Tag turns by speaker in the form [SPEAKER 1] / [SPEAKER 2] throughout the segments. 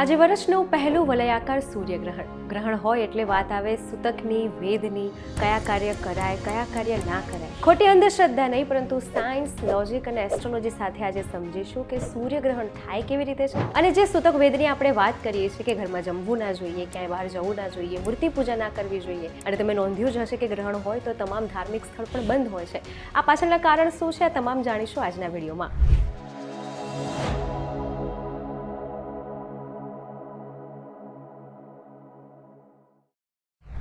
[SPEAKER 1] આજે વર્ષનું પહેલું વલયાકાર સૂર્યગ્રહણ હોય એટલે વાત આવે સૂતકની, વેદની, કયા કાર્ય કરાય, કયા કાર્ય ના કરાય. ખોટી અંધશ્રદ્ધા નહીં, પરંતુ સાયન્સ, લોજિક અને એસ્ટ્રોલોજી સાથે આજે સમજીશું કે સૂર્યગ્રહણ થાય કેવી રીતે છે. અને જે સૂતક વેદની આપણે વાત કરીએ છીએ કે ઘરમાં જમવું ના જોઈએ, ક્યાંય બહાર જવું ના જોઈએ, મૂર્તિ પૂજા ના કરવી જોઈએ, અને તમે નોંધ્યું જ હશે કે ગ્રહણ હોય તો તમામ ધાર્મિક સ્થળ પણ બંધ હોય છે. આ પાછળના કારણ શું છે આ તમામ જાણીશું આજના વિડીયોમાં.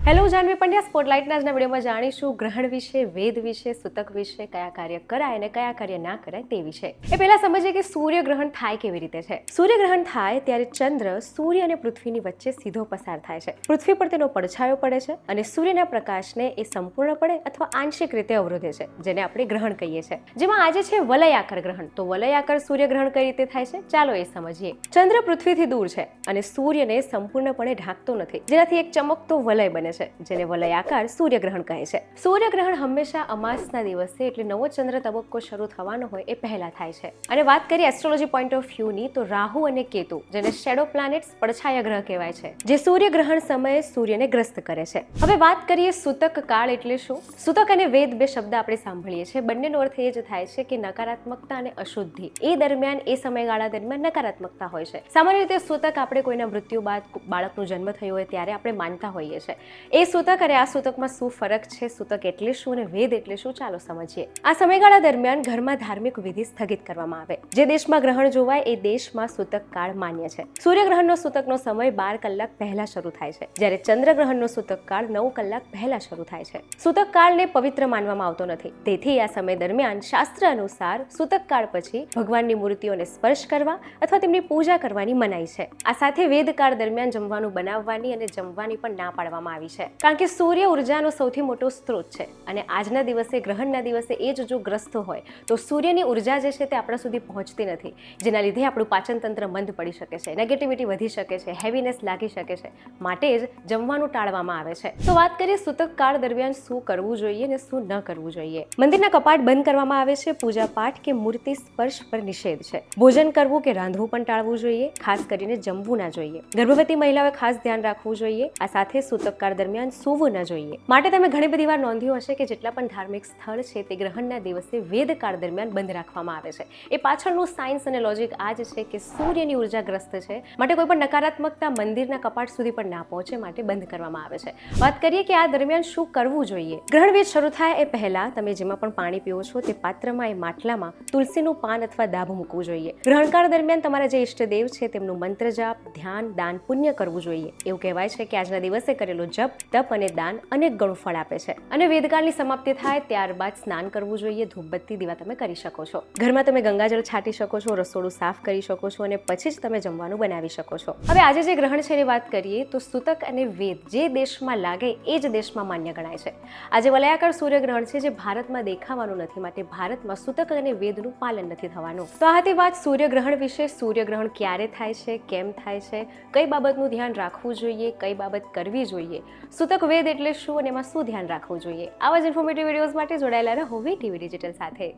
[SPEAKER 1] હેલો, જાનવી પંડ્યા. સ્પોટલાઇટના આજના વિડીયોમાં જાણીશું ગ્રહણ વિશે, વેદ વિશે, સૂતક વિશે, કયા કાર્ય કરાય અને કયા કાર્ય ના કરાય તે વિશે. એ પહેલા સમજીએ કે સૂર્યગ્રહણ થાય કેવી રીતે છે. સૂર્યગ્રહણ થાય ત્યારે ચંદ્ર સૂર્ય અને પૃથ્વીની વચ્ચે સીધો પસાર થાય છે. પૃથ્વી પર તેનો પડછાયો પડે છે અને સૂર્યના પ્રકાશને એ સંપૂર્ણપણે અથવા આંશિક રીતે અવરોધે છે, જેને આપણે ગ્રહણ કહીએ છીએ. જેમાં આજે છે વલયાકાર ગ્રહણ. તો વલયાકાર સૂર્યગ્રહણ કઈ રીતે થાય છે ચાલો એ સમજીએ. ચંદ્ર પૃથ્વીથી દૂર છે અને સૂર્યને સંપૂર્ણપણે ઢાંકતો નથી, જેનાથી એક ચમકતો વલય બને છે, જેને વલયાકાર સૂર્યગ્રહણ કહે છે. સૂર્યગ્રહણ હંમેશા અમાસના દિવસે એટલે નવો ચંદ્ર તબક્કો શરૂ થવાનો હોય એ પહેલા થાય છે. અને વાત કરીએ એસ્ટ્રોલોજી પોઈન્ટ ઓફ વ્યૂની, તો રાહુ અને કેતુ, જેને શેડો પ્લાનેટ્સ, પડછાયા ગ્રહ કહેવાય છે, જે સૂર્યગ્રહણ સમયે સૂર્યને ગ્રસ્ત કરે છે. હવે વાત કરીએ સૂતક કાળ એટલે શું. સૂતક અને વેદ બે શબ્દ આપણે સાંભળીએ છીએ, બંનેનો અર્થ એ જ થાય છે કે નકારાત્મકતા અને અશુદ્ધિ. એ દરમિયાન, એ સમયગાળા દરમિયાન નકારાત્મકતા હોય છે. સામાન્ય રીતે સૂતક આપણે કોઈના મૃત્યુ બાદ બાળકનો જન્મ થયો હોય ત્યારે આપણે માનતા હોઈએ છીએ. એ સૂતક અને આ સૂતકમાં શું ફરક છે, સૂતક એટલે શું અને વેદ એટલે શું, ચાલો સમજીએ. આ સમયગાળા દરમિયાન ઘરમાં ધાર્મિક વિધિ સ્થગિત કરવામાં આવે. જે દેશમાં ગ્રહણ જોવાય એ દેશમાં સૂતક કાળ માન્ય છે. સૂર્યગ્રહણનો સૂતકનો સમય 12 કલાક પહેલા શરૂ થાય છે, જ્યારે ચંદ્રગ્રહણનો સૂતક કાળ 9 કલાક પહેલા શરૂ થાય છે. સૂતક કાળને પવિત્ર માનવામાં આવતો નથી, તેથી આ સમય દરમિયાન શાસ્ત્ર અનુસાર સૂતક કાળ પછી ભગવાનની મૂર્તિઓને સ્પર્શ કરવા અથવા તેમની પૂજા કરવાની મનાઈ છે. આ સાથે વેદકાળ દરમિયાન જમવાનું બનાવવાની અને જમવાની પણ ના પાડવામાં આવી છે, કારણ કે સૂર્ય ઉર્જાનો સૌથી મોટો સ્ત્રોત છે અને આજના દિવસે, ગ્રહણના દિવસે એ જ જો ગ્રસ્ત હોય તો સૂર્યની ઉર્જા જે છે તે આપણા સુધી પહોંચતી નથી, જેના લીધે આપણું પાચન તંત્ર મંદ પડી શકે છે, નેગેટિવિટી વધી શકે છે, હેવીનેસ લાગી શકે છે. માટે જ જમવાનું ટાળવામાં આવે છે. તો વાત કરીએ સૂતક કાળ દરમિયાન શું કરવું જોઈએ અને શું ન કરવું જોઈએ. મંદિરના કપાટ બંધ કરવામાં આવે છે, પૂજા પાઠ કે મૂર્તિ સ્પર્શ પર નિષેધ છે. ભોજન કરવું કે રાંધવું પણ ટાળવું જોઈએ, ખાસ કરીને જમવું ના જોઈએ. ગર્ભવતી મહિલાઓએ ખાસ ધ્યાન રાખવું જોઈએ. આ સાથે સૂતક કાળ દરમિયાન સૂવું ન જોઈએ. માટે તમે ઘણી બધી વાર નોંધ્યું હશે કે જેટલા પણ ધાર્મિક સ્થળ છે તે ગ્રહણના દિવસે વેદકાળ દરમિયાન બંધ રાખવામાં આવે છે. એ પાછળનું સાયન્સ અને લોજિક આ જ છે કે સૂર્યની ઉર્જા ગ્રસ્ત છે, માટે કોઈ પણ નકારાત્મકતા મંદિરના કપાટ સુધી પણ ના પહોંચે, માટે બંધ કરવામાં આવે છે. વાત કરીએ કે આ દરમિયાન શું કરવું જોઈએ. ગ્રહણ વેદ શરૂ થાય એ પહેલા તમે જેમાં પણ પાણી પીવો છો તે પાત્રમાં, એ માટલામાં તુલસીનું પાન અથવા દાબ મૂકવું જોઈએ. ગ્રહણકાળ દરમિયાન તમારા જે ઈષ્ટદેવ છે તેમનું મંત્ર જાપ, ધ્યાન, દાન, પુણ્ય કરવું જોઈએ. એવું કહેવાય છે કે આજના દિવસે કરેલો જપ, તપ અને દાન અનેક ગણું ફળ આપે છે. અને વેદકાળની સમાપ્તિ થાય ત્યારબાદ સ્નાન કરવું જોઈએ, ધૂપબત્તી, દીવા તમે કરી શકો છો. ઘરમાં તમે ગંગાજળ છાંટી શકો છો, રસોડું સાફ કરી શકો છો અને પછી જ તમે જમવાનું બનાવી શકો છો. હવે આજે જે ગ્રહણ છે એની વાત કરીએ તો સૂતક અને વેદ જે દેશમાં લાગે એ જ દેશમાં માન્ય ગણાય છે. આજે વલયાકાર સૂર્યગ્રહણ છે જે ભારતમાં દેખાવાનું નથી, માટે ભારતમાં સૂતક અને વેદનું પાલન નથી થવાનું. તો આ હતી વાત સૂર્યગ્રહણ વિશે. સૂર્યગ્રહણ ક્યારે થાય છે, કેમ થાય છે, કઈ બાબતનું ધ્યાન રાખવું જોઈએ, કઈ બાબત કરવી જોઈએ, સૂતક વેદ એટલે શું અને એમાં શું ધ્યાન રાખવું જોઈએ. આવા જ ઇન્ફોર્મેટિવ વિડીયોઝ માટે જોડાયેલા રહો વીટીવી ડિજિટલ સાથે.